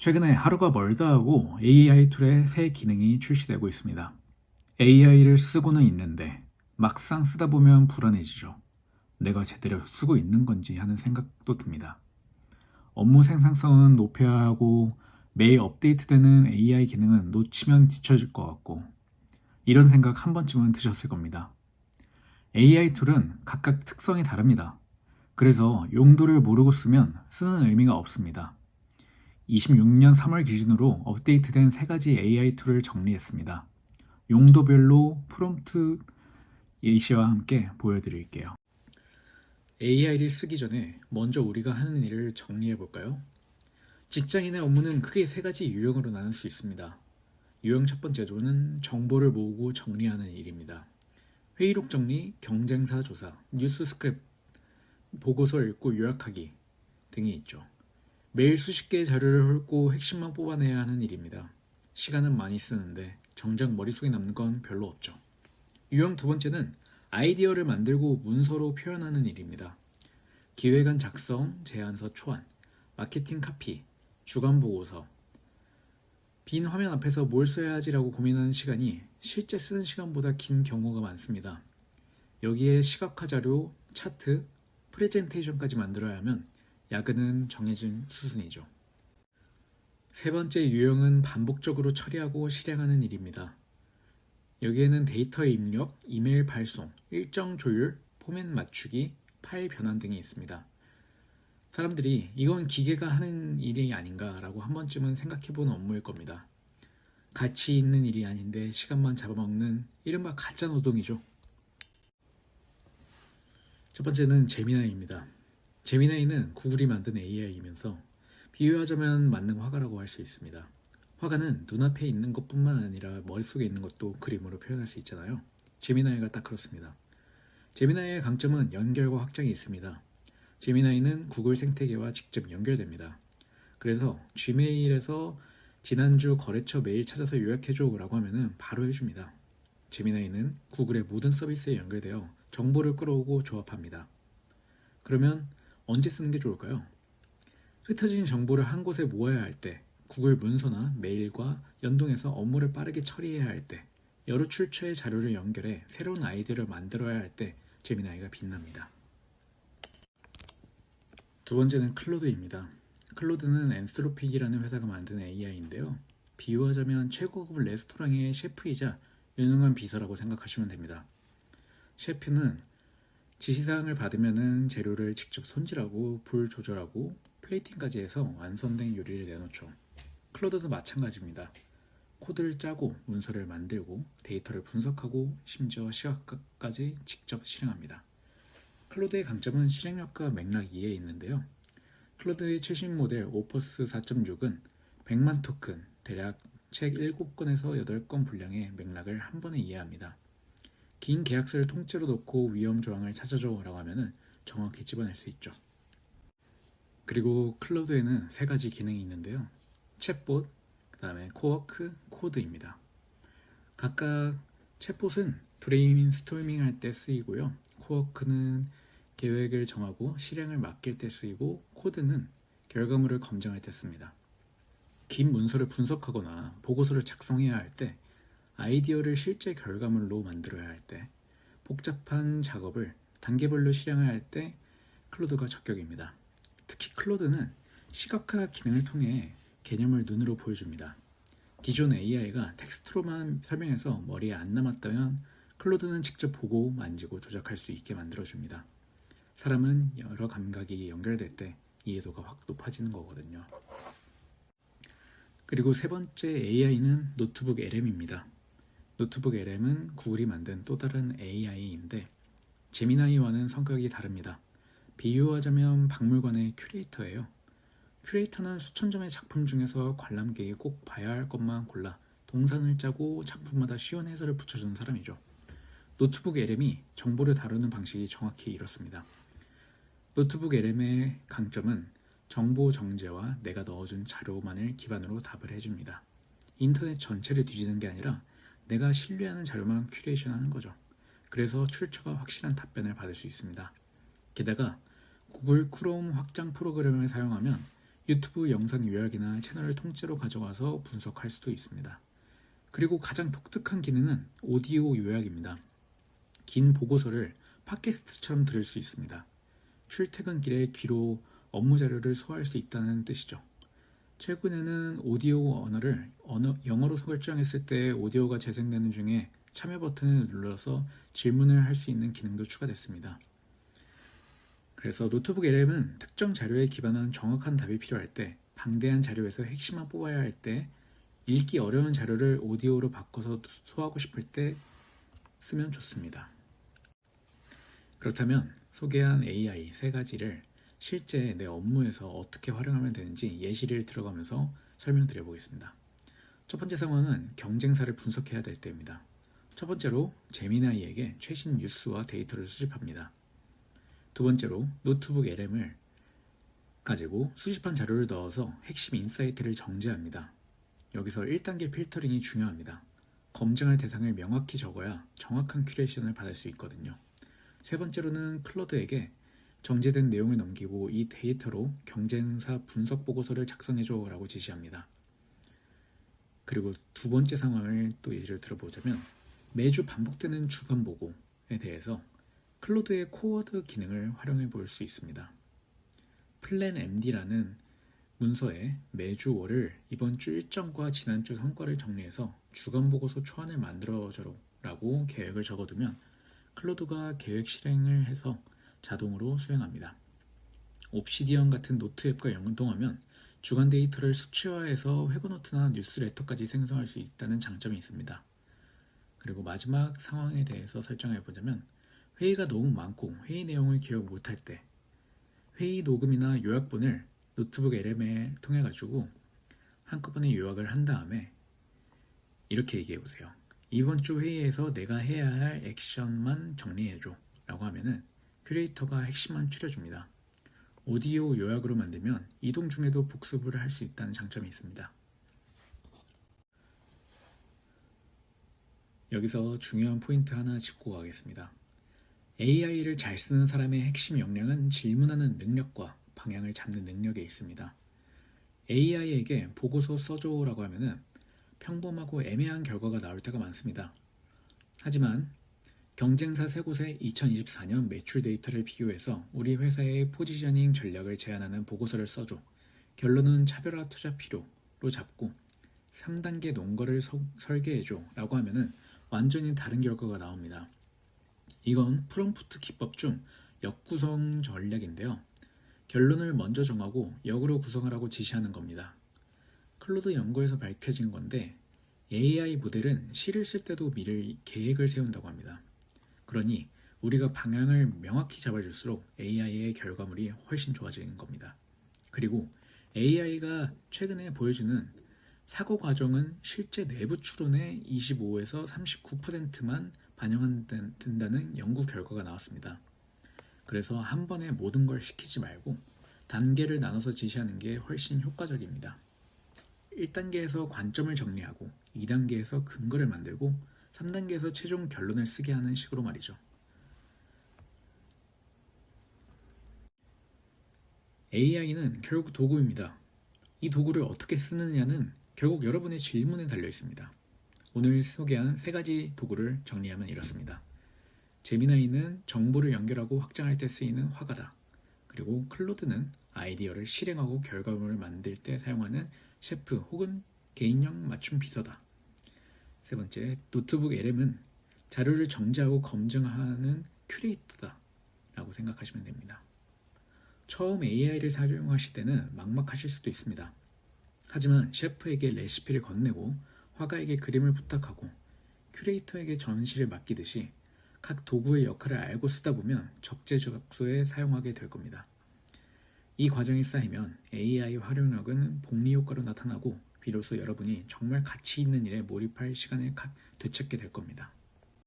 최근에 하루가 멀다 하고 AI 툴의 새 기능이 출시되고 있습니다. AI를 쓰고는 있는데 막상 쓰다 보면 불안해지죠. 내가 제대로 쓰고 있는 건지 하는 생각도 듭니다. 업무 생산성은 높여야 하고 매일 업데이트되는 AI 기능은 놓치면 뒤처질 것 같고 이런 생각 한 번쯤은 드셨을 겁니다. AI 툴은 각각 특성이 다릅니다. 그래서 용도를 모르고 쓰면 쓰는 의미가 없습니다. 26년 3월 기준으로 업데이트된 3가지 AI 툴을 정리했습니다. 용도별로 프롬프트 예시와 함께 보여드릴게요. AI를 쓰기 전에 먼저 우리가 하는 일을 정리해 볼까요? 직장인의 업무는 크게 3가지 유형으로 나눌 수 있습니다. 유형 첫 번째로는 정보를 모으고 정리하는 일입니다. 회의록 정리, 경쟁사 조사, 뉴스 스크랩, 보고서 읽고 요약하기 등이 있죠. 매일 수십 개의 자료를 훑고 핵심만 뽑아내야 하는 일입니다. 시간은 많이 쓰는데 정작 머릿속에 남는 건 별로 없죠. 유형 두 번째는 아이디어를 만들고 문서로 표현하는 일입니다. 기획안 작성, 제안서 초안, 마케팅 카피, 주간 보고서. 빈 화면 앞에서 뭘 써야 하지라고 고민하는 시간이 실제 쓰는 시간보다 긴 경우가 많습니다. 여기에 시각화 자료, 차트, 프레젠테이션까지 만들어야 하면 야근은 정해진 수순이죠. 세 번째 유형은 반복적으로 처리하고 실행하는 일입니다. 여기에는 데이터의 입력, 이메일 발송, 일정 조율, 포맷 맞추기, 파일 변환 등이 있습니다. 사람들이 이건 기계가 하는 일이 아닌가라고 한 번쯤은 생각해보는 업무일 겁니다. 가치 있는 일이 아닌데 시간만 잡아먹는 이른바 가짜 노동이죠. 첫 번째는 제미나이입니다. 제미나이는 구글이 만든 AI이면서 비유하자면 만능 화가라고 할 수 있습니다. 화가는 눈앞에 있는 것뿐만 아니라 머릿속에 있는 것도 그림으로 표현할 수 있잖아요. 제미나이가 딱 그렇습니다. 제미나이의 강점은 연결과 확장이 있습니다. 제미나이는 구글 생태계와 직접 연결됩니다. 그래서 Gmail에서 지난주 거래처 메일 찾아서 요약해줘 라고 하면 바로 해줍니다. 제미나이는 구글의 모든 서비스에 연결되어 정보를 끌어오고 조합합니다. 그러면 언제 쓰는 게 좋을까요? 흩어진 정보를 한 곳에 모아야 할 때, 구글 문서나 메일과 연동해서 업무를 빠르게 처리해야 할 때, 여러 출처의 자료를 연결해 새로운 아이디어를 만들어야 할 때 제미나이가 빛납니다. 두 번째는 클로드입니다. 클로드는 엔스로픽이라는 회사가 만든 AI인데요. 비유하자면 최고급 레스토랑의 셰프이자 유능한 비서라고 생각하시면 됩니다. 셰프는 지시사항을 받으면 재료를 직접 손질하고 불 조절하고 플레이팅까지 해서 완성된 요리를 내놓죠. 클로드도 마찬가지입니다. 코드를 짜고 문서를 만들고 데이터를 분석하고 심지어 시각화까지 직접 실행합니다. 클로드의 강점은 실행력과 맥락 이해에 있는데요. 클로드의 최신 모델 오퍼스 4.6은 100만 토큰, 대략 책 7권에서 8권 분량의 맥락을 한 번에 이해합니다. 긴 계약서를 통째로 넣고 위험 조항을 찾아줘 라고 하면 정확히 집어낼 수 있죠. 그리고 클로드에는 3가지 기능이 있는데요. 챗봇, 그 다음에 코워크, 코드입니다. 각각 챗봇은 브레인스토밍 할 때 쓰이고요. 코워크는 계획을 정하고 실행을 맡길 때 쓰이고 코드는 결과물을 검증할 때 씁니다. 긴 문서를 분석하거나 보고서를 작성해야 할 때, 아이디어를 실제 결과물로 만들어야 할 때, 복잡한 작업을 단계별로 실행해야 할 때 클로드가 적격입니다. 특히 클로드는 시각화 기능을 통해 개념을 눈으로 보여줍니다. 기존 AI가 텍스트로만 설명해서 머리에 안 남았다면 클로드는 직접 보고 만지고 조작할 수 있게 만들어줍니다. 사람은 여러 감각이 연결될 때 이해도가 확 높아지는 거거든요. 그리고 세 번째 AI는 노트북 LM입니다. 노트북 LM은 구글이 만든 또 다른 AI인데 제미나이와는 성격이 다릅니다. 비유하자면 박물관의 큐레이터예요. 큐레이터는 수천 점의 작품 중에서 관람객이 꼭 봐야 할 것만 골라 동선을 짜고 작품마다 쉬운 해설을 붙여주는 사람이죠. 노트북 LM이 정보를 다루는 방식이 정확히 이렇습니다. 노트북 LM의 강점은 정보 정제와 내가 넣어준 자료만을 기반으로 답을 해줍니다. 인터넷 전체를 뒤지는 게 아니라 내가 신뢰하는 자료만 큐레이션하는 거죠. 그래서 출처가 확실한 답변을 받을 수 있습니다. 게다가 구글 크롬 확장 프로그램을 사용하면 유튜브 영상 요약이나 채널을 통째로 가져와서 분석할 수도 있습니다. 그리고 가장 독특한 기능은 오디오 요약입니다. 긴 보고서를 팟캐스트처럼 들을 수 있습니다. 출퇴근길에 귀로 업무 자료를 소화할 수 있다는 뜻이죠. 최근에는 오디오 언어를 영어로 설정했을 때 오디오가 재생되는 중에 참여 버튼을 눌러서 질문을 할 수 있는 기능도 추가됐습니다. 그래서 노트북 LM은 특정 자료에 기반한 정확한 답이 필요할 때, 방대한 자료에서 핵심만 뽑아야 할 때, 읽기 어려운 자료를 오디오로 바꿔서 소화하고 싶을 때 쓰면 좋습니다. 그렇다면 소개한 AI 3가지를 실제 내 업무에서 어떻게 활용하면 되는지 예시를 들어가면서 설명드려 보겠습니다. 첫 번째 상황은 경쟁사를 분석해야 될 때입니다. 첫 번째로 제미나이에게 최신 뉴스와 데이터를 수집합니다. 두 번째로 노트북 LM을 가지고 수집한 자료를 넣어서 핵심 인사이트를 정제합니다. 여기서 1단계 필터링이 중요합니다. 검증할 대상을 명확히 적어야 정확한 큐레이션을 받을 수 있거든요. 세 번째로는 클로드에게 정제된 내용을 넘기고 이 데이터로 경쟁사 분석 보고서를 작성해줘 라고 지시합니다. 그리고 두 번째 상황을 또 예시를 들어보자면 매주 반복되는 주간 보고에 대해서 클로드의 코워드 기능을 활용해 볼 수 있습니다. 플랜 MD라는 문서에 매주 월을 이번 주 일정과 지난주 성과를 정리해서 주간 보고서 초안을 만들어줘라 라고 계획을 적어두면 클로드가 계획 실행을 해서 자동으로 수행합니다. 옵시디언 같은 노트 앱과 연동하면 주간 데이터를 수치화해서 회고노트나 뉴스레터까지 생성할 수 있다는 장점이 있습니다. 그리고 마지막 상황에 대해서 설정해 보자면 회의가 너무 많고 회의 내용을 기억 못할 때 회의 녹음이나 요약본을 노트북 LM을 통해 가지고 한꺼번에 요약을 한 다음에 이렇게 얘기해 보세요. 이번 주 회의에서 내가 해야 할 액션만 정리해줘 라고 하면은 큐레이터가 핵심만 추려줍니다. 오디오 요약으로 만들면 이동 중에도 복습을 할 수 있다는 장점이 있습니다. 여기서 중요한 포인트 하나 짚고 가겠습니다. AI를 잘 쓰는 사람의 핵심 역량은 질문하는 능력과 방향을 잡는 능력에 있습니다. AI에게 보고서 써줘라고 하면은 평범하고 애매한 결과가 나올 때가 많습니다. 하지만 경쟁사 3곳의 2024년 매출 데이터를 비교해서 우리 회사의 포지셔닝 전략을 제안하는 보고서를 써줘. 결론은 차별화 투자 필요로 잡고 3단계 논거를 설계해줘 라고 하면은 완전히 다른 결과가 나옵니다. 이건 프롬프트 기법 중 역구성 전략인데요. 결론을 먼저 정하고 역으로 구성하라고 지시하는 겁니다. 클로드 연구에서 밝혀진 건데 AI 모델은 시를 쓸 때도 미리 계획을 세운다고 합니다. 그러니 우리가 방향을 명확히 잡아줄수록 AI의 결과물이 훨씬 좋아지는 겁니다. 그리고 AI가 최근에 보여주는 사고 과정은 실제 내부 추론의 25에서 39%만 반영된다는 연구 결과가 나왔습니다. 그래서 한 번에 모든 걸 시키지 말고 단계를 나눠서 지시하는 게 훨씬 효과적입니다. 1단계에서 관점을 정리하고 2단계에서 근거를 만들고 3단계에서 최종 결론을 쓰게 하는 식으로 말이죠. AI는 결국 도구입니다. 이 도구를 어떻게 쓰느냐는 결국 여러분의 질문에 달려 있습니다. 오늘 소개한 3가지 도구를 정리하면 이렇습니다. 제미나이는 정보를 연결하고 확장할 때 쓰이는 화가다. 그리고 클로드는 아이디어를 실행하고 결과물을 만들 때 사용하는 셰프 혹은 개인형 맞춤 비서다. 세 번째, 노트북 LM은 자료를 정제하고 검증하는 큐레이터다 라고 생각하시면 됩니다. 처음 AI를 사용하실 때는 막막하실 수도 있습니다. 하지만 셰프에게 레시피를 건네고 화가에게 그림을 부탁하고 큐레이터에게 전시를 맡기듯이 각 도구의 역할을 알고 쓰다 보면 적재적소에 사용하게 될 겁니다. 이 과정이 쌓이면 AI 활용력은 복리 효과로 나타나고 비로소 여러분이 정말 가치 있는 일에 몰입할 시간을 되찾게 될 겁니다.